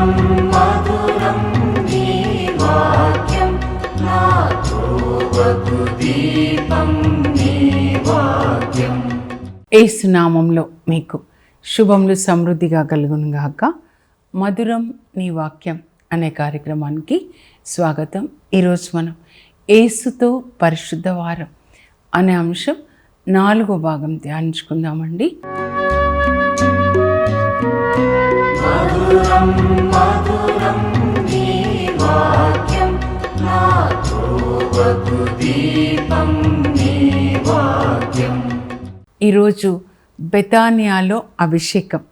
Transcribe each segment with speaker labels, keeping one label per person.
Speaker 1: మధురం మధురం నీ వాక్యం నా త్రోవకు దీపం నీ వాక్యం.
Speaker 2: యేసు నామములో మీకు శుభములు సమృద్ధిగా కలుగునుగాక. మధురం నీ వాక్యం అనే కార్యక్రమానికి స్వాగతం. ఈరోజు మనం యేసుతో పరిశుద్ధ వారం అనే అంశం 4వ భాగం ధ్యానించుకుందామండి.
Speaker 1: మధురం మధురం నీ వాక్యం నా త్రోవకు దీపం నీ వాక్యం.
Speaker 2: ఈరోజు బెతానియాలో అభిషేకం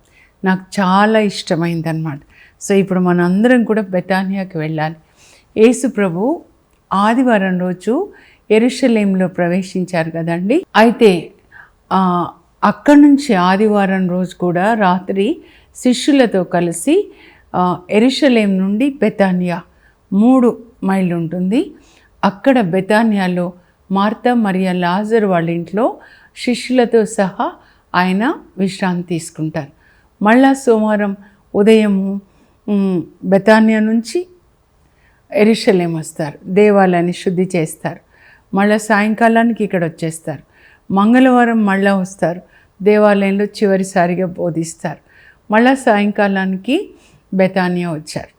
Speaker 2: నాకు చాలా ఇష్టమైందన్నమాట. సో ఇప్పుడు మనందరం కూడా బెతానియాకి వెళ్ళాలి. యేసు ప్రభు ఆదివారం రోజు యెరూషలేంలో ప్రవేశించారు కదండి. అయితే అక్కడి నుంచి ఆదివారం రోజు కూడా రాత్రి శిష్యులతో కలిసి యెరూషలేం నుండి బెతానియా 3 మైళ్ళు ఉంటుంది. అక్కడ బెతానియాలో మార్తా మరియా లాజరు వాళ్ళ ఇంట్లో శిష్యులతో సహా ఆయన విశ్రాంతి తీసుకుంటారు. మళ్ళా సోమవారం ఉదయము బెతానియా నుంచి యెరూషలేం వస్తారు, దేవాలయాన్ని శుద్ధి చేస్తారు. మళ్ళీ సాయంకాలానికి ఇక్కడ వచ్చేస్తారు. మంగళవారం మళ్ళీ వస్తారు, దేవాలయంలో చివరిసారిగా బోధిస్తారు. మళ్ళీ సాయంకాలానికి బెతానియా వచ్చారు,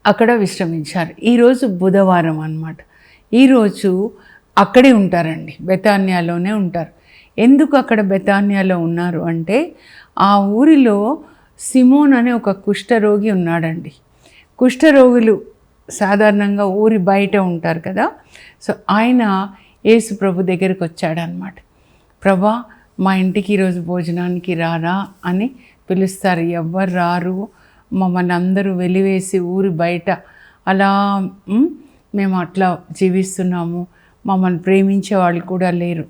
Speaker 2: అక్కడ విశ్రమించారు. ఈరోజు బుధవారం అన్నమాట. ఈరోజు అక్కడే ఉంటారండి, బెతానియాలోనే ఉంటారు. ఎందుకు అక్కడ బెతానియాలో ఉన్నారు అంటే ఆ ఊరిలో సిమోన్ అనే ఒక కుష్ఠరోగి ఉన్నాడండి. కుష్ఠరోగులు సాధారణంగా ఊరి బయట ఉంటారు కదా. సో ఆయన యేసు ప్రభు దగ్గరికి వచ్చాడనమాట. ప్రభా, మా ఇంటికి ఈరోజు భోజనానికి రారా అని పిలుస్తారు. ఎవ్వరు రారు, మమ్మల్ని అందరూ వెలివేసి ఊరి బయట అలా మేము అట్లా జీవిస్తున్నాము, మమ్మల్ని ప్రేమించే వాళ్ళు కూడా లేరు.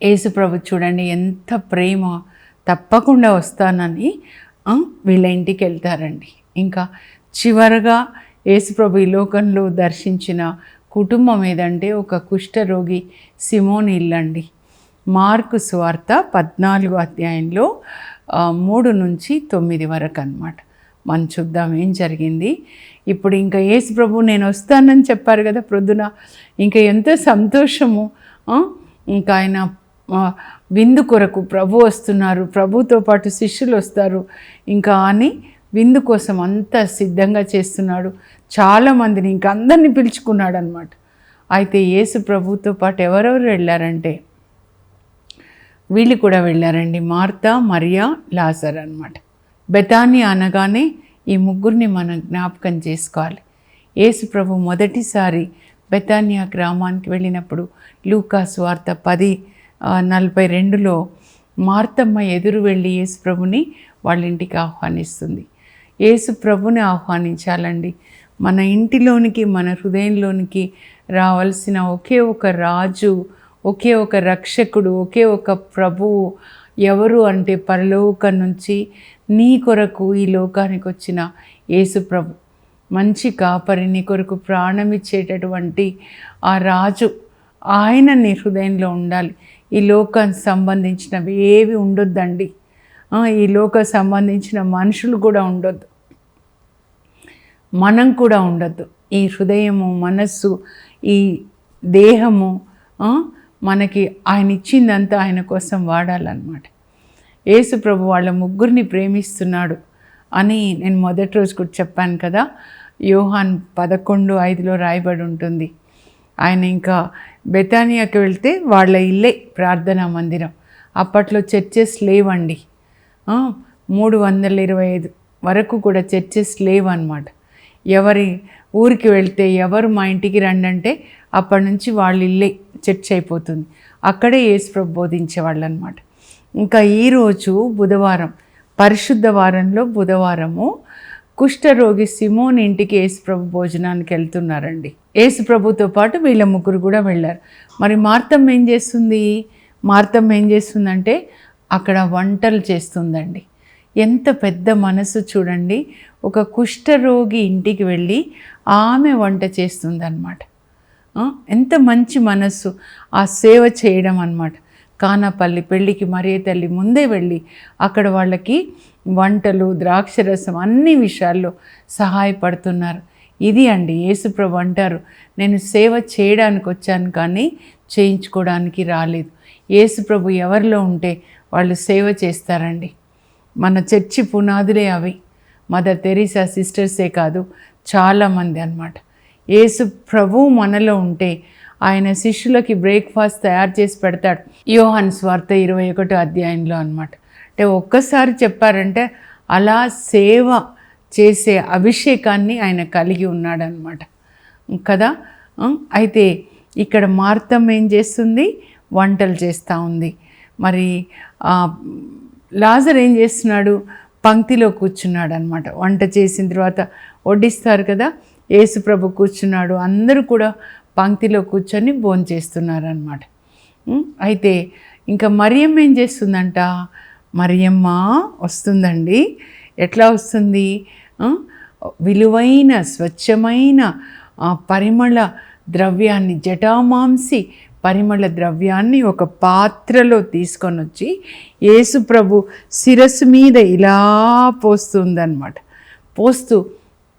Speaker 2: యేసు ప్రభు చూడండి ఎంత ప్రేమ, తప్పకుండా వస్తానని వీళ్ళ ఇంటికి వెళ్తారండి. ఇంకా చివరగా యేసు ప్రభు ఈ లోకంలో దర్శించిన కుటుంబం ఏదంటే ఒక కుష్ఠరోగి సిమోన్ ఇల్లండి. మార్కు సువార్త 14వ అధ్యాయంలో 3 నుంచి 9 వరకు అన్నమాట. మనం చూద్దాం ఏం జరిగింది. ఇప్పుడు ఇంకా యేసు ప్రభు నేను వస్తానని చెప్పారు కదా ప్రొద్దున. ఇంకా ఎంత సంతోషము. ఇంకా ఆయన విందు కొరకు ప్రభు వస్తున్నారు, ప్రభుతో పాటు శిష్యులు వస్తారు ఇంకా అని విందు కోసం అంతా సిద్ధంగా చేస్తున్నాడు. చాలామందిని ఇంకా అందరినీ పిలుచుకున్నాడు అనమాట. అయితే యేసు ప్రభుతో పాటు ఎవరెవరు వెళ్ళారంటే వీళ్ళు కూడా వెళ్ళారండి, మార్తా, మరియా, లాజరు అన్నమాట. బెతానియా అనగానే ఈ ముగ్గురిని మనం జ్ఞాపకం చేసుకోవాలి. యేసు ప్రభు మొదటిసారి బెతానియా గ్రామానికి వెళ్ళినప్పుడు లూకా సువార్త 10:42లో మార్తమ్మ ఎదురు వెళ్ళి యేసు ప్రభుని వాళ్ళ ఇంటికి ఆహ్వానిస్తుంది. యేసు ప్రభుని ఆహ్వానించాలండి. మన ఇంటిలోనికి, మన హృదయంలోనికి రావాల్సిన ఒకే ఒక రాజు, ఒకే ఒక రక్షకుడు, ఒకే ఒక ప్రభువు ఎవరు అంటే పరలోకం నుంచి నీ కొరకు ఈ లోకానికి వచ్చిన యేసు ప్రభు, మంచి కాపరి, నీ కొరకు ప్రాణం ఇచ్చేటటువంటి ఆ రాజు, ఆయన నీ హృదయంలో ఉండాలి. ఈ లోకానికి సంబంధించినవి ఏవి ఉండొద్దండి. ఈ లోకానికి సంబంధించిన మనుషులు కూడా ఉండొద్దు, మనం కూడా ఉండొద్దు. ఈ హృదయము, మనస్సు, ఈ దేహము మనకి ఆయన ఇచ్చిందంతా ఆయన కోసం వాడాలన్నమాట. యేసు ప్రభు వాళ్ళ ముగ్గురిని ప్రేమిస్తున్నాడు అని నేను మొదటి రోజు కూడా చెప్పాను కదా. యోహాన్ 11:5లో రాయబడి ఉంటుంది. ఆయన ఇంకా బెతానియాకి వెళ్తే వాళ్ళ ఇల్లే ప్రార్థనా మందిరం. అప్పట్లో చర్చెస్ లేవండి, 325 వరకు కూడా చర్చెస్ లేవన్నమాట. ఎవరి ఊరికి వెళ్తే ఎవరు మా ఇంటికి రండి అంటే అప్పటి నుంచి వాళ్ళ ఇల్లే చర్చ్ అయిపోతుంది. అక్కడే యేసు ప్రభు బోధించేవాళ్ళు అనమాట. ఇంకా ఈరోజు బుధవారం, పరిశుద్ధ వారంలో బుధవారము కుష్ఠరోగి సిమోన్ ఇంటికి యేసు ప్రభు భోజనానికి వెళ్తున్నారండి. యేసు ప్రభుతో పాటు వీళ్ళ ముగ్గురు కూడా వెళ్ళారు. మరి మార్తమ్మ ఏం చేస్తుంది? మార్తమ్మ ఏం చేస్తుందంటే అక్కడ వంటలు చేస్తుందండి. ఎంత పెద్ద మనసు చూడండి. ఒక కుష్ఠరోగి ఇంటికి వెళ్ళి ఆమె వంట చేస్తుందన్నమాట. ఎంత మంచి మనస్సు, ఆ సేవ చేయడం అన్నమాట. కానాపల్లి పెళ్ళికి మరియ తల్లి ముందే వెళ్ళి అక్కడ వాళ్ళకి వంటలు, ద్రాక్షరసం అన్ని విషయాల్లో సహాయపడుతున్నారు. ఇది అండి యేసుప్రభు అంటారు, నేను సేవ చేయడానికి వచ్చాను కానీ చేయించుకోవడానికి రాలేదు. యేసుప్రభు ఎవరిలో ఉంటే వాళ్ళు సేవ చేస్తారండి. మన చర్చి పునాదులే అవి. మదర్ తెరీసా సిస్టర్సే కాదు, చాలామంది అన్నమాట. యేసు ప్రభువు మనలో ఉంటే ఆయన శిష్యులకి బ్రేక్ఫాస్ట్ తయారు చేసి పెడతాడు. యోహాను సువార్త 21వ అధ్యాయంలో అన్నమాట. అంటే ఒక్కసారి చెప్పారంటే అలా సేవ చేసే అభిషేకాన్ని ఆయన కలిగి ఉన్నాడనమాట కదా. అయితే ఇక్కడ మార్తమ్మ ఏం చేస్తుంది? వంటలు చేస్తూ ఉంది. మరి లాజర్ ఏం చేస్తున్నాడు? పంక్తిలో కూర్చున్నాడు అనమాట. వంట చేసిన తర్వాత వడ్డిస్తారు కదా, యేసుప్రభు కూర్చున్నాడు. అందరూ కూడా పంక్తిలో కూర్చొని భోంచేస్తున్నారు అనమాట. అయితే ఇంకా మరియమ్మ ఏం చేస్తుందంట? మరియమ్మ వస్తుందండి. ఎట్లా వస్తుంది? విలువైన స్వచ్ఛమైన పరిమళ ద్రవ్యాన్ని, జటామాంసి పరిమళ ద్రవ్యాన్ని ఒక పాత్రలో తీసుకొని వచ్చి యేసుప్రభు శిరస్సు మీద ఇలా పోస్తుందన్నమాట. పోస్తూ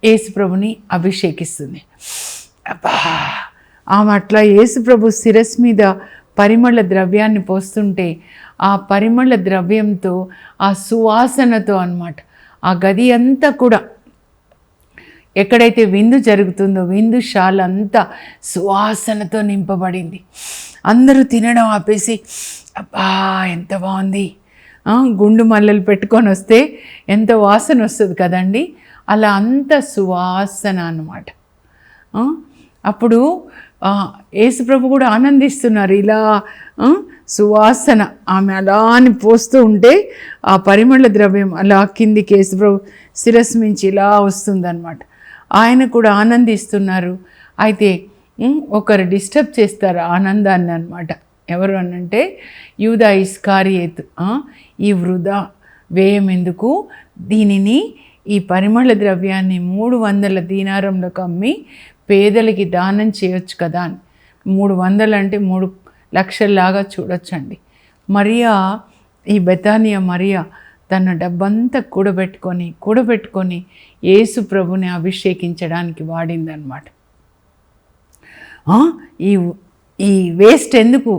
Speaker 2: యేసుప్రభుని అభిషేకిస్తుంది. అబ్బా, ఆమె అట్లా యేసుప్రభు శిరస్సు మీద పరిమళ ద్రవ్యాన్ని పోస్తుంటే ఆ పరిమళ ద్రవ్యంతో, ఆ సువాసనతో అన్నమాట ఆ గది అంతా కూడా, ఎక్కడైతే విందు జరుగుతుందో విందుశాల అంతా సువాసనతో నింపబడింది. అందరూ తినడం ఆపేసి అబ్బా ఎంత బాగుంది, గుండు మల్లెలు పెట్టుకొని వస్తే ఎంత వాసన వస్తుంది కదండి, అలా అంత సువాసన అన్నమాట. అప్పుడు యేసుప్రభు కూడా ఆనందిస్తున్నారు. ఇలా సువాసన ఆమె అలా అని పోస్తూ ఉంటే ఆ పరిమళ ద్రవ్యం అలా కిందికి యేసుప్రభు శిరస్సు మించి ఇలా వస్తుందన్నమాట. ఆయన కూడా ఆనందిస్తున్నారు. అయితే ఒకరు డిస్టర్బ్ చేస్తారు ఆనందాన్ని అన్నమాట. ఎవరు అనంటే యూదా ఇస్కారియేతు. ఈ వృధా వ్యయం ఎందుకు, దీనిని ఈ పరిమళ ద్రవ్యాన్ని 300 దీనారంలోకి అమ్మి పేదలకి దానం చేయొచ్చు కదా అని. 300 అంటే 3 లక్షల్లాగా చూడొచ్చండి. మరియా, ఈ బెతానియా మరియా తన డబ్బంతా కూడబెట్టుకొని యేసు ప్రభుని అభిషేకించడానికి వాడిందనమాట. ఈ వేస్ట్ ఎందుకు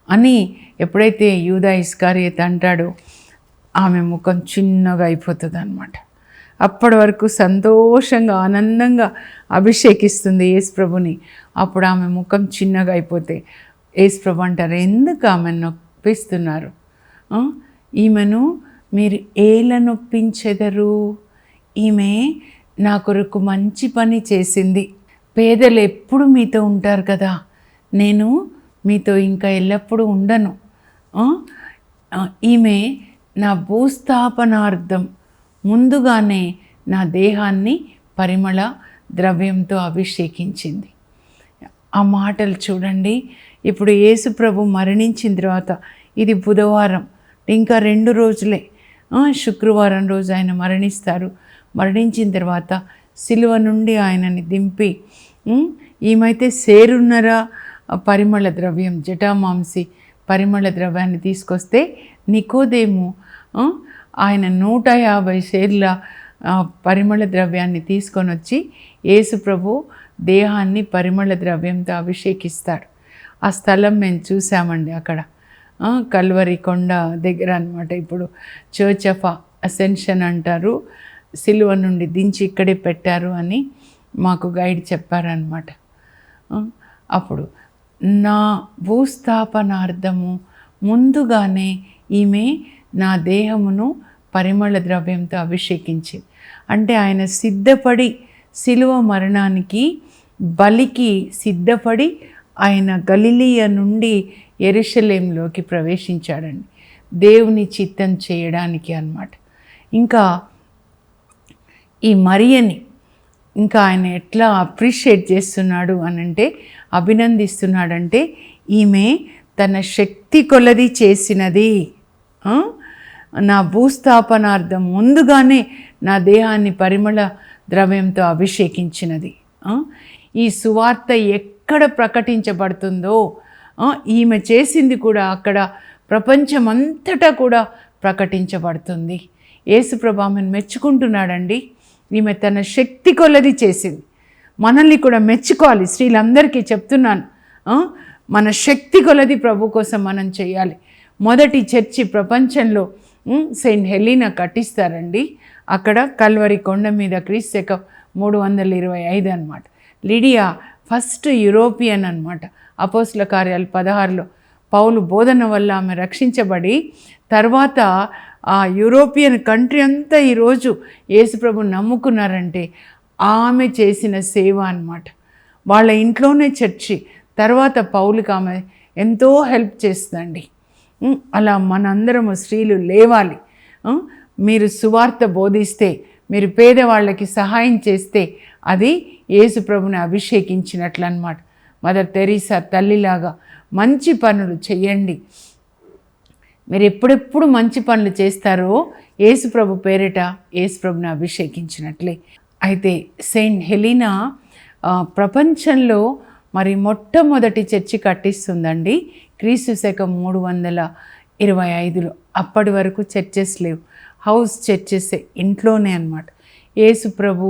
Speaker 2: అని ఎప్పుడైతే యూదా ఇస్కారియేతు అంటాడో ఆమె ముఖం చిన్నగా అయిపోతుంది అనమాట. అప్పటి వరకు సంతోషంగా ఆనందంగా అభిషేకిస్తుంది యేసు ప్రభుని. అప్పుడు ఆమె ముఖం చిన్నగా అయిపోతే యేసు ప్రభు అంటారు, ఎందుకు ఆమెను నొప్పిస్తున్నారు? ఈమెను మీరు ఏల నొప్పించెదరు? ఈమె నా కొరకు మంచి పని చేసింది. పేదలు ఎప్పుడు మీతో ఉంటారు కదా, నేను మీతో ఇంకా ఎల్లప్పుడూ ఉండను. ఈమె నా భూస్థాపనార్థం ముందుగానే నా దేహాన్ని పరిమళ ద్రవ్యంతో అభిషేకించింది. ఆ మాటలు చూడండి. ఇప్పుడు యేసు ప్రభు మరణించిన తర్వాత, ఇది బుధవారం, ఇంకా 2 రోజులే, శుక్రవారం రోజు ఆయన మరణిస్తారు. మరణించిన తర్వాత సిలువ నుండి ఆయనని దింపి ఈమైతే సేరున్నర పరిమళ ద్రవ్యం, జటామాంసి పరిమళ ద్రవ్యాన్ని తీసుకొస్తే నికోదేము ఆయన 150 సేర్ల పరిమళ ద్రవ్యాన్ని తీసుకొని వచ్చి యేసు ప్రభు దేహాన్ని పరిమళ ద్రవ్యంతో అభిషేకిస్తాడు. ఆ స్థలం మేము చూసామండి. అక్కడ కల్వరి కొండ దగ్గర అన్నమాట. ఇప్పుడు చర్చ్ ఆఫ్ అసెన్షన్ అంటారు. సిలువ నుండి దించి ఇక్కడే పెట్టారు అని మాకు గైడ్ చెప్పారనమాట. అప్పుడు నా భూస్థాపనార్థము ముందుగానే ఈమె నా దేహమును పరిమళ ద్రవ్యంతో అభిషేకించింది. అంటే ఆయన సిద్ధపడి సిలువ మరణానికి, బలికి సిద్ధపడి ఆయన గలిలియ నుండి యెరూషలేములోకి ప్రవేశించాడండి, దేవుని చిత్తం చేయడానికి అన్నమాట. ఇంకా ఈ మరియని ఇంకా ఆయన ఎట్లా అప్రిషియేట్ చేస్తున్నాడు అనంటే, అభినందిస్తున్నాడంటే, ఈమె తన శక్తి కొలది చేసినది, నా భూస్థాపనార్థం ముందుగానే నా దేహాన్ని పరిమళ ద్రవ్యంతో అభిషేకించినది. ఈ సువార్త ఎక్కడ ప్రకటించబడుతుందో ఈమె చేసింది కూడా అక్కడ ప్రపంచమంతటా కూడా ప్రకటించబడుతుంది. యేసుప్రభు ఆమెను మెచ్చుకుంటున్నాడండి. ఈమె తన శక్తి కొలది చేసింది. మనల్ని కూడా మెచ్చుకోవాలి. స్త్రీలందరికీ చెప్తున్నాను, మన శక్తి కొలది ప్రభు కోసం మనం చేయాలి. మొదటి చర్చి ప్రపంచంలో సెయింట్ హెలీనా కట్టిస్తారండి. అక్కడ కల్వరి కొండ మీద క్రీస్తు 325 అన్నమాట. లిడియా ఫస్ట్ యూరోపియన్ అన్నమాట. అపోస్తుల కార్యాలు 16లో పౌలు బోధన వల్ల ఆమె రక్షించబడి తర్వాత ఆ యూరోపియన్ కంట్రీ అంతా ఈరోజు యేసుప్రభుని నమ్ముకున్నారంటే ఆమె చేసిన సేవ అన్నమాట. వాళ్ళ ఇంట్లోనే చర్చి. తర్వాత పౌలుకి ఆమె ఎంతో హెల్ప్ చేస్తుందండి. అలా మనందరము స్త్రీలు లేవాలి. మీరు సువార్త బోధిస్తే, మీరు పేదవాళ్ళకి సహాయం చేస్తే అది యేసుప్రభుని అభిషేకించినట్లు అన్నమాట. మదర్ తెరీసా తల్లిలాగా మంచి పనులు చేయండి. మీరు ఎప్పుడెప్పుడు మంచి పనులు చేస్తారో యేసుప్రభు పేరిట యేసుప్రభుని అభిషేకించినట్లే. అయితే సెయింట్ హెలీనా ప్రపంచంలో మరి మొట్టమొదటి చర్చి కట్టిస్తుందండి. క్రీస్తు 325లో. అప్పటి వరకు చర్చెస్ లేవు, హౌస్ చర్చెస్ ఇంట్లోనే అన్నమాట. యేసు ప్రభు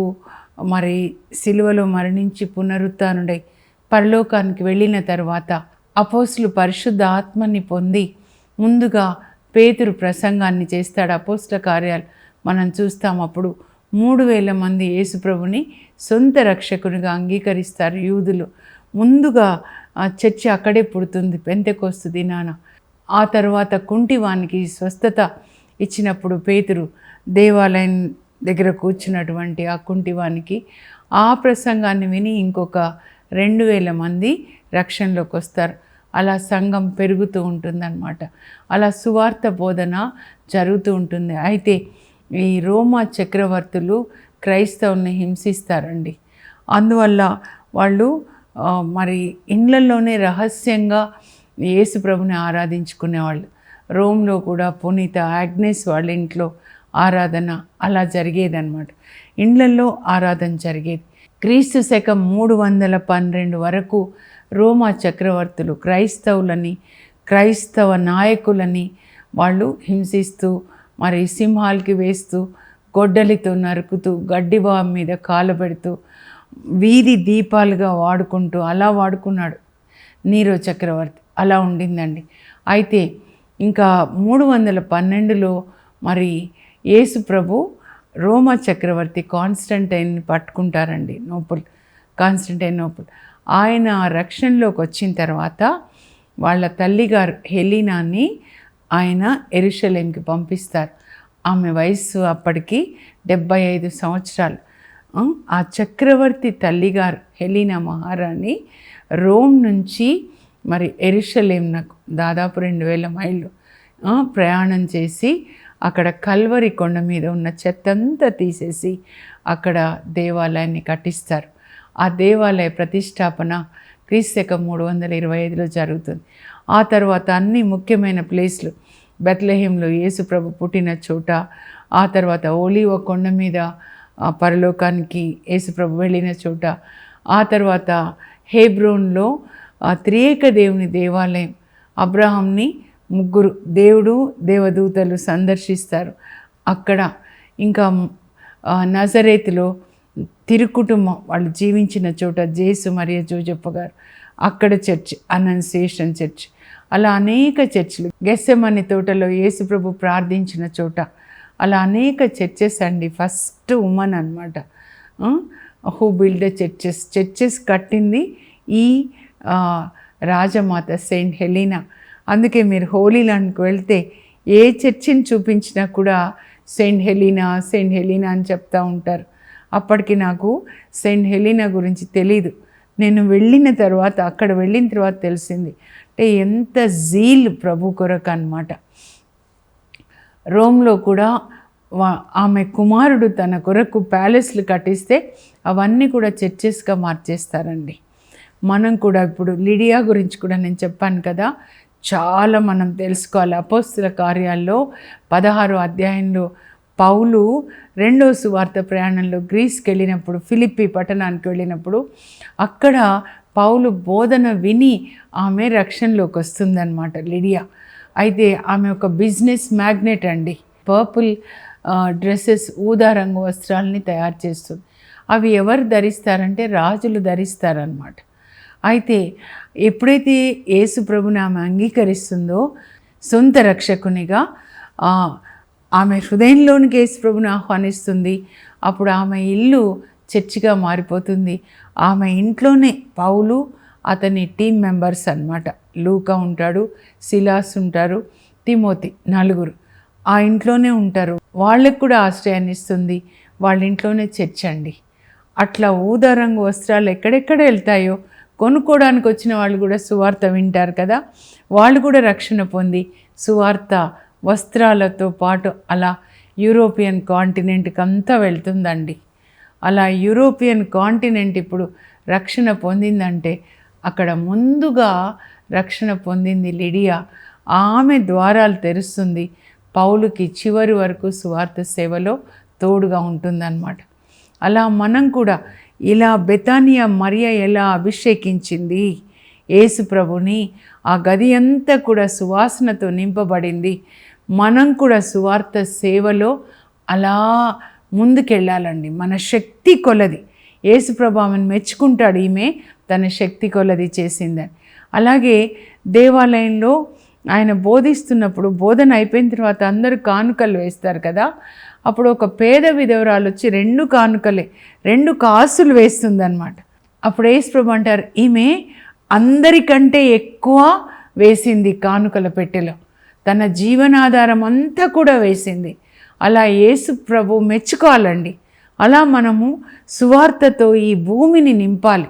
Speaker 2: మరి సిలువలో మరణించి పునరుత్థానుడై పరలోకానికి వెళ్ళిన తర్వాత అపోస్తులు పరిశుద్ధ ఆత్మని పొంది ముందుగా పేతురు ప్రసంగాన్ని చేస్తాడు. అపోస్తుల కార్యాలు మనం చూస్తాం. అప్పుడు 3000 మంది యేసు ప్రభుని సొంత రక్షకునిగా అంగీకరిస్తారు యూదులు. ముందుగా ఆ చర్చి అక్కడే పుడుతుంది పెంతెకోస్తు దినాన. ఆ తర్వాత కుంటివానికి స్వస్థత ఇచ్చినప్పుడు పేతురు దేవాలయం దగ్గర కూర్చున్నటువంటి ఆ కుంటివానికి ఆ ప్రసంగాన్ని విని ఇంకొక 2000 మంది రక్షణలోకి వస్తారు. అలా సంఘం పెరుగుతూ ఉంటుందన్నమాట. అలా సువార్త బోధన జరుగుతూ ఉంటుంది. అయితే ఈ రోమా చక్రవర్తులు క్రైస్తవుల్ని హింసిస్తారండి. అందువల్ల వాళ్ళు మరి ఇండ్లలోనే రహస్యంగా యేసు ప్రభుని ఆరాధించుకునేవాళ్ళు. రోమ్లో కూడా పునీత ఆగ్నెస్ వాళ్ళ ఇంట్లో ఆరాధన అలా జరిగేదన్నమాట. ఇండ్లల్లో ఆరాధన జరిగేది. క్రీస్తు 312 వరకు రోమా చక్రవర్తులు క్రైస్తవులని, క్రైస్తవ నాయకులని వాళ్ళు హింసిస్తూ మరి సింహాలకి వేస్తూ, గొడ్డలితో నరుకుతూ, గడ్డివా మీద కాలబెడుతూ, వీధి దీపాలుగా వాడుకుంటూ అలా వాడుకున్నాడు నీరో చక్రవర్తి. అలా ఉండిందండి. అయితే ఇంకా 312లో మరి యేసు ప్రభు రోమా చక్రవర్తి కాన్స్టంటైన్ని పట్టుకుంటారండి. కాన్స్టంటైనోపుల్ ఆయన రక్షణలోకి వచ్చిన తర్వాత వాళ్ళ తల్లిగారు హెలీనాని ఆయన యెరూషలేంకి పంపిస్తారు. ఆమె వయస్సు అప్పటికి 75 సంవత్సరాలు. ఆ చక్రవర్తి తల్లిగారు హెలీనా మహారాణి రోమ్ నుంచి మరి యెరూషలేంకు దాదాపు 2000 మైళ్ళు ప్రయాణం చేసి అక్కడ కల్వరి కొండ మీద ఉన్న చెత్తంతా తీసేసి అక్కడ దేవాలయాన్ని కట్టిస్తారు. ఆ దేవాలయ ప్రతిష్టాపన క్రీస్తు 325లో జరుగుతుంది. ఆ తర్వాత అన్ని ముఖ్యమైన ప్లేస్లు బెత్లెహేంలో యేసు ప్రభు పుట్టిన చోట, ఆ తర్వాత ఓలివ కొండ మీద పరలోకానికి యేసు ప్రభు వెళ్ళిన చోట, ఆ తర్వాత హెబ్రోన్లో త్రియేక దేవుని దేవాలయం, అబ్రహాంని ముగ్గురు దేవుడు దేవదూతలు సందర్శిస్తారు అక్కడ. ఇంకా నజరేతులో తిరుకుటుంబం వాళ్ళు జీవించిన చోట జేసు మరియ జోజప్ప గారు అక్కడ చర్చ్, అనన్సియేషన్ చర్చ్, అలా అనేక చర్చిలు. గెస్సెమని తోటలో యేసు ప్రభు ప్రార్థించిన చోట అలా అనేక చర్చెస్ అండి. ఫస్ట్ ఉమెన్ అన్నమాట హూ బిల్డ్ చర్చెస్ కట్టింది ఈ రాజమాత సెయింట్ హెలీనా. అందుకే మీరు హోలీ ల్యాండ్కి వెళ్తే ఏ చర్చిని చూపించినా కూడా సెయింట్ హెలీనా అని చెప్తూ ఉంటారు. అప్పటికి నాకు సెయింట్ హెలీనా గురించి తెలీదు. నేను వెళ్ళిన తర్వాత తెలిసింది. అంటే ఎంత జీల్ ప్రభు కొరకు అన్నమాట. రోమ్లో కూడా ఆమె కుమారుడు తన కొరకు ప్యాలెస్లు కట్టిస్తే అవన్నీ కూడా చర్చెస్గా మార్చేస్తారండి. మనం కూడా ఇప్పుడు లిడియా గురించి కూడా నేను చెప్పాను కదా, చాలా మనం తెలుసుకోవాలి. అపోస్తుల కార్యాల్లో 16వ అధ్యాయంలో పౌలు 2వ సువార్త ప్రయాణంలో గ్రీస్కి వెళ్ళినప్పుడు, ఫిలిప్పి పట్టణానికి వెళ్ళినప్పుడు అక్కడ పౌలు బోధన విని ఆమె రక్షణలోకి వస్తుందన్నమాట లిడియా. అయితే ఆమె ఒక బిజినెస్ మ్యాగ్నెట్ అండి. పర్పుల్ డ్రెస్సెస్, ఊదా రంగు వస్త్రాలని తయారు చేస్తుంది. అవి ఎవరు ధరిస్తారంటే రాజులు ధరిస్తారనమాట. అయితే ఎప్పుడైతే యేసు ప్రభుని ఆమె అంగీకరిస్తుందో సొంత రక్షకునిగా, ఆమె హృదయంలోనికి యేసు ప్రభుని ఆహ్వానిస్తుంది. అప్పుడు ఆమె ఇల్లు చర్చిగా మారిపోతుంది. ఆమె ఇంట్లోనే పౌలు, అతని టీం మెంబర్స్ అన్నమాట. లూకా ఉంటాడు, సిలాస్ ఉంటారు, తిమోతి, 4 ఆ ఇంట్లోనే ఉంటారు. వాళ్ళకు కూడా ఆశ్రయాన్ని ఇస్తుంది. వాళ్ళ ఇంట్లోనే చర్చ్ అండి. అట్లా ఊదా రంగు వస్త్రాలు ఎక్కడెక్కడ వెళ్తాయో కొనుక్కోవడానికి వచ్చిన వాళ్ళు కూడా సువార్త వింటారు కదా, వాళ్ళు కూడా రక్షణ పొంది సువార్త వస్త్రాలతో పాటు అలా యూరోపియన్ కాంటినెంట్కి అంతా వెళ్తుందండి. అలా యూరోపియన్ కాంటినెంట్ ఇప్పుడు రక్షణ పొందిందంటే అక్కడ ముందుగా రక్షణ పొందింది లిడియా. ఆమె ద్వారాలు తెరుస్తుంది. పౌలుకి చివరి వరకు సువార్త సేవలో తోడుగా ఉంటుందన్నమాట. అలా మనం కూడా ఇలా బెతానియా మరియ ఎలా అభిషేకించింది యేసు ప్రభుని, ఆ గది అంతా కూడా సువాసనతో నింపబడింది. మనం కూడా సువార్త సేవలో అలా ముందుకెళ్ళాలండి. మన శక్తి కొలది యేసు ప్రభు ఆమెను మెచ్చుకుంటాడు, ఈమె తన శక్తి కొలది చేసిందని. అలాగే దేవాలయంలో ఆయన బోధిస్తున్నప్పుడు బోధన అయిపోయిన తర్వాత అందరూ కానుకలు వేస్తారు కదా, అప్పుడు ఒక పేద విధవరాలు వచ్చి 2 కానుకలే 2 కాసులు వేస్తుందన్నమాట. అప్పుడు యేసు ప్రభు అంటారు, ఈమె అందరికంటే ఎక్కువ వేసింది కానుకల పెట్టెలో, తన జీవనాధారం అంతా కూడా వేసింది. అలా యేసు ప్రభు మెచ్చుకోవాలండి. అలా మనము సువార్తతో ఈ భూమిని నింపాలి.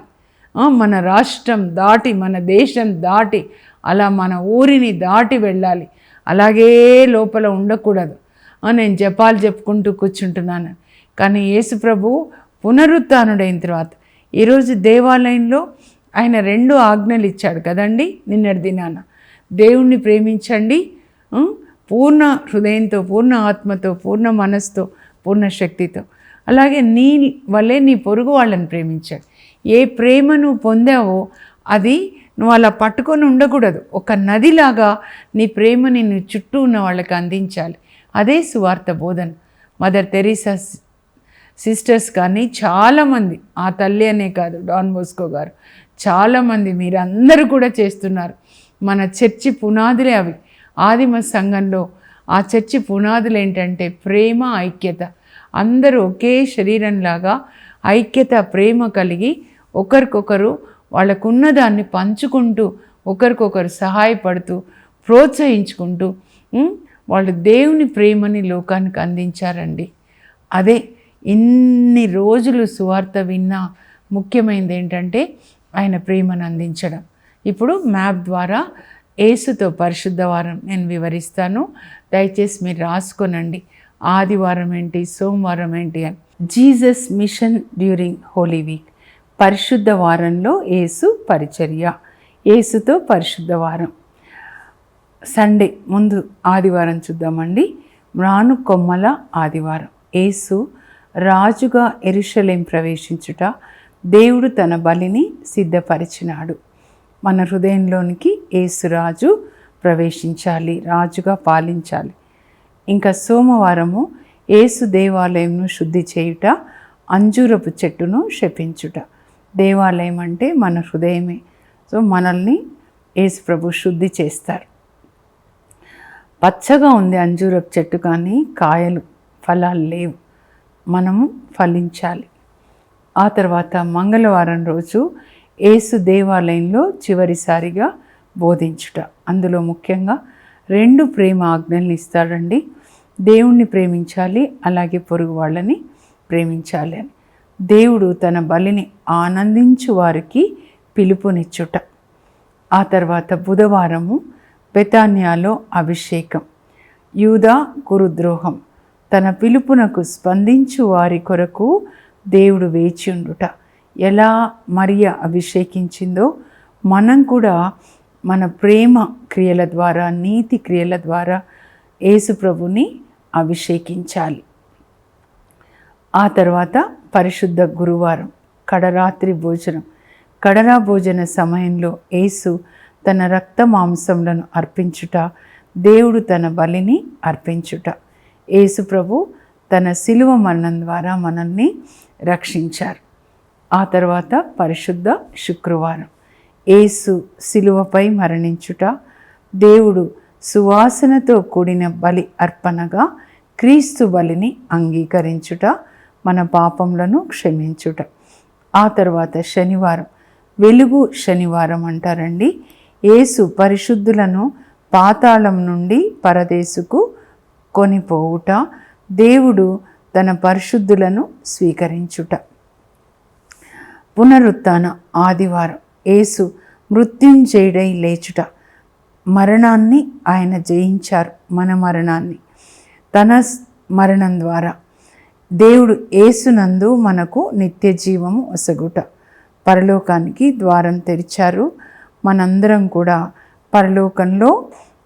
Speaker 2: మన రాష్ట్రం దాటి, మన దేశం దాటి, అలా మన ఊరిని దాటి వెళ్ళాలి. అలాగే లోపల ఉండకూడదు. నేను జపాలు చెప్పుకుంటూ కూర్చుంటున్నాను. కానీ యేసు ప్రభు పునరుత్థానుడైన తర్వాత ఈరోజు దేవాలయంలో ఆయన 2 ఆజ్ఞలు ఇచ్చాడు కదండి. నిన్నటి దినాన దేవుణ్ణి ప్రేమించండి పూర్ణ హృదయంతో, పూర్ణ ఆత్మతో, పూర్ణ మనస్సుతో, పూర్ణ శక్తితో. అలాగే నీ వల్లే నీ పొరుగు వాళ్ళని ప్రేమించాడు. ఏ ప్రేమ నువ్వు పొందావో అది నువ్వు అలా పట్టుకొని ఉండకూడదు. ఒక నదిలాగా నీ ప్రేమని నువ్వు చుట్టూ ఉన్న వాళ్ళకి అందించాలి. అదే సువార్త బోధన. మదర్ తెరీసా సిస్టర్స్ కానీ చాలామంది, ఆ తల్లి అనే కాదు, డాన్ బోస్కో గారు, చాలామంది మీరందరూ కూడా చేస్తున్నారు. మన చర్చి పునాదులే అవి. ఆదిమ సంఘంలో ఆ చర్చి పునాదులు ఏంటంటే ప్రేమ, ఐక్యత. అందరూ ఒకే శరీరంలాగా ఐక్యత, ప్రేమ కలిగి ఒకరికొకరు వాళ్ళకున్న దాన్ని పంచుకుంటూ, ఒకరికొకరు సహాయపడుతూ, ప్రోత్సహించుకుంటూ వాళ్ళు దేవుని ప్రేమని లోకానికి అందించారండి. అదే ఇన్ని రోజులు సువార్త విన్నా ముఖ్యమైనది ఏంటంటే ఆయన ప్రేమను అందించడం. ఇప్పుడు మ్యాప్ ద్వారా యేసుతో పరిశుద్ధ వారం నేను వివరిస్తాను. దయచేసి మీరు రాసుకోనండి. ఆదివారం ఏంటి, సోమవారం ఏంటి అని. Jesus mission during holy week. పరిశుద్ధ వారంలో యేసు పరిచర్య, యేసుతో పరిశుద్ధ వారం. సండే ముందు ఆదివారం చూద్దామండి. మ్రాను కొమ్మల ఆదివారం. యేసు రాజుగా యెరూషలేం ప్రవేశించుట, దేవుడు తన బలిని సిద్ధపరిచినాడు. మన హృదయంలోనికి యేసు రాజు ప్రవేశించాలి, రాజుగా పాలించాలి. ఇంకా సోమవారము యేసు దేవాలయంను శుద్ధి చేయుట, అంజూరపు చెట్టును శపించుట. దేవాలయం అంటే మన హృదయమే. సో మనల్ని యేసు ప్రభు శుద్ధి చేస్తారు. పచ్చగా ఉంది అంజూరపు చెట్టు, కానీ కాయలు, ఫలాలు లేవు. మనము ఫలించాలి. ఆ తర్వాత మంగళవారం రోజు యేసు దేవాలయంలో చివరిసారిగా బోధించుట. అందులో ముఖ్యంగా 2 ప్రేమ ఆజ్ఞల్ని ఇస్తాడండి. దేవుణ్ణి ప్రేమించాలి, అలాగే పొరుగు వాళ్ళని ప్రేమించాలి అని. దేవుడు తన బలిని ఆనందించు వారికి పిలుపునిచ్చుట. ఆ తర్వాత బుధవారము బెతాన్యాలో అభిషేకం. యూదా గురుద్రోహం. తన పిలుపునకు స్పందించు వారి కొరకు దేవుడు వేచి ఉండుట. ఎలా మరియ అభిషేకించిందో మనం కూడా మన ప్రేమ క్రియల ద్వారా, నీతి క్రియల ద్వారా యేసు ప్రభుని అభిషేకించాలి. ఆ తర్వాత పరిశుద్ధ గురువారం, కడరాత్రి భోజనం. కడరా భోజన సమయంలో యేసు తన రక్త మాంసములను అర్పించుట, దేవుడు తన బలిని అర్పించుట. యేసు ప్రభు తన శిలువ మరణం ద్వారా మనల్ని రక్షించారు. ఆ తర్వాత పరిశుద్ధ శుక్రవారం, యేసు శిలువపై మరణించుట, దేవుడు సువాసనతో కూడిన బలి అర్పణగా క్రీస్తు బలిని అంగీకరించుట, మన పాపములను క్షమించుట. ఆ తర్వాత శనివారం, వెలుగు శనివారం అంటారండి. యేసు పరిశుద్ధులను పాతాళం నుండి పరదేశుకు కొనిపోవుట, దేవుడు తన పరిశుద్ధులను స్వీకరించుట. పునరుత్థాన ఆదివారం, యేసు మృత్యుంజయుడై లేచుట, మరణాన్ని ఆయన జయించారు. మన మరణాన్ని తన మరణం ద్వారా దేవుడు యేసునందు మనకు నిత్య జీవము ఒసగుట, పరలోకానికి ద్వారం తెరిచారు. మనందరం కూడా పరలోకంలో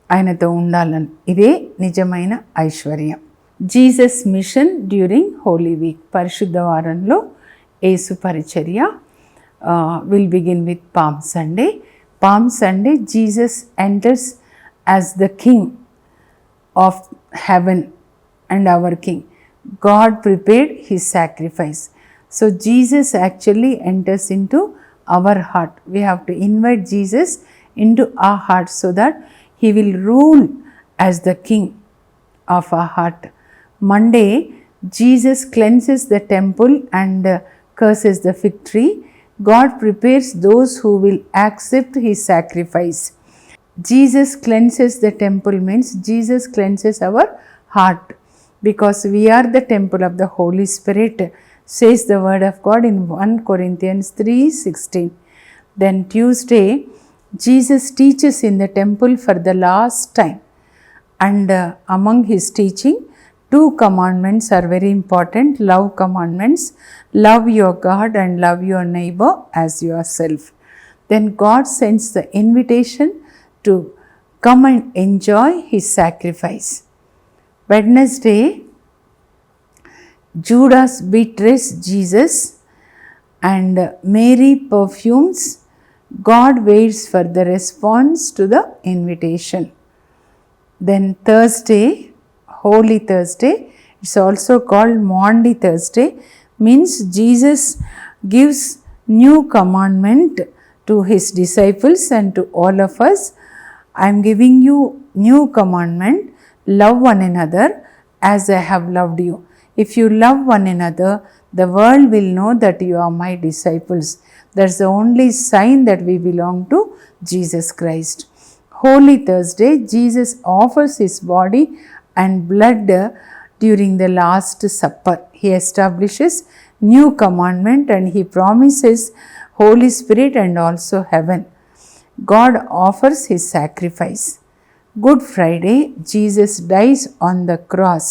Speaker 2: ఆయనతో ఉండాలని, ఇదే నిజమైన ఐశ్వర్యం. Jesus mission during holy week, పరిశుద్ధ వారంలో యేసు పరిచర్య. Will begin with palm Sunday. Palm Sunday, Jesus enters as the king of heaven and our king. God prepared his sacrifice. So Jesus actually enters into our heart. We have to invite Jesus into our heart so that he will rule as the king of our heart. Monday, Jesus cleanses the temple and curses the fig tree. God prepares those who will accept his sacrifice. Jesus cleanses the temple means Jesus cleanses our heart, because we are the temple of the Holy Spirit, says the word of God in 1 Corinthians 3:16. Then Tuesday, Jesus teaches in the temple for the last time, and among his teaching, 2 commandments are very important, love commandments: love your God and love your neighbor as yourself. Then God sends the invitation to come and enjoy his sacrifice. Wednesday, Judas betrays Jesus and Mary perfumes. God waits for the response to the invitation. Then Thursday, Holy Thursday, it's also called Maundy Thursday, means Jesus gives new commandment to his disciples and to all of us. I am giving you new commandment: love one another as I have loved you. If you love one another, the world will know that you are my disciples. That's the only sign that we belong to Jesus Christ. Holy Thursday, Jesus offers his body and blood during the Last Supper. He establishes new commandment and he promises Holy Spirit and also heaven. God offers his sacrifice. Good Friday, Jesus dies on the cross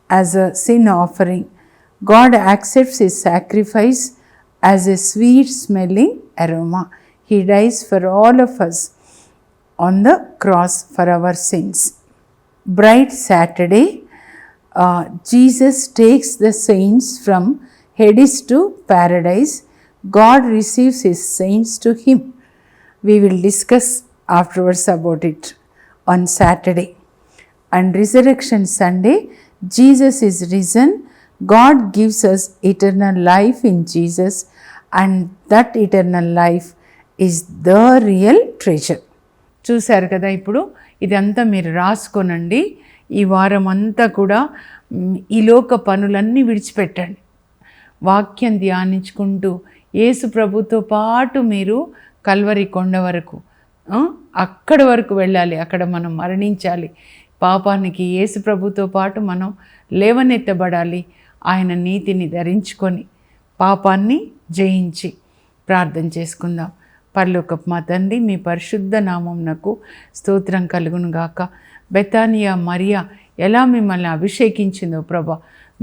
Speaker 2: as a sin offering. God accepts his sacrifice as a sweet smelling aroma. He dies for all of us on the cross for our sins. Bright Saturday, Jesus takes the saints from Hades to paradise. God receives his saints to him. We will discuss afterwards about it on Saturday. And Resurrection Sunday, Jesus is risen. God gives us eternal life in Jesus, and that eternal life is the real treasure. చూశారు కదా, ఇప్పుడు ఇదంతా మీరు రాసుకోనండి. ఈ వారం అంతా కూడా ఈ లోక పనులన్నీ విడిచిపెట్టండి, వాక్యం ధ్యానించుకుంటూ యేసు ప్రభుతో పాటు మీరు కల్వరి కొండ వరకు, అక్కడి వరకు వెళ్ళాలి. అక్కడ మనం మరణించాలి పాపానికి. యేసు ప్రభుతో పాటు మనం లేవనెత్తబడాలి. ఆయన నీతిని ధరించుకొని పాపాన్ని జయించి ప్రార్థన చేసుకుందాం. పరలోకపు మా తండ్రి, మీ పరిశుద్ధ నామమునకు స్తోత్రం కలుగును గాక. బెతానియా మరియా ఎలా మిమ్మల్ని అభిషేకించిందో ప్రభా,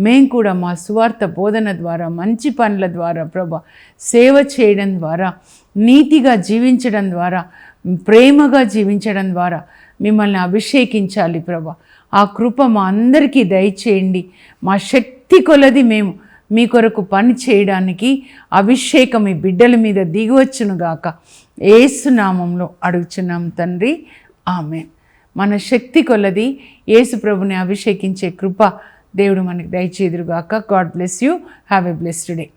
Speaker 2: మేము కూడా మా సువార్త బోధన ద్వారా, మంచి పనుల ద్వారా ప్రభా, సేవ చేయడం ద్వారా, నీతిగా జీవించడం ద్వారా, ప్రేమగా జీవించడం ద్వారా మిమ్మల్ని అభిషేకించాలి ప్రభా. ఆ కృప మా అందరికీ దయచేయండి. మా శక్తి కొలది మేము మీ కొరకు పని చేయడానికి అభిషేకం ఈ బిడ్డల మీద దిగివచ్చునుగాక. యేసు నామంలో అడుగుచున్నాం తండ్రి, ఆమేన్. మన శక్తి కొలది యేసు ప్రభుని అభిషేకించే కృప దేవుడు మనకి దయచేదురుగాక. God bless you. Have a blessed day.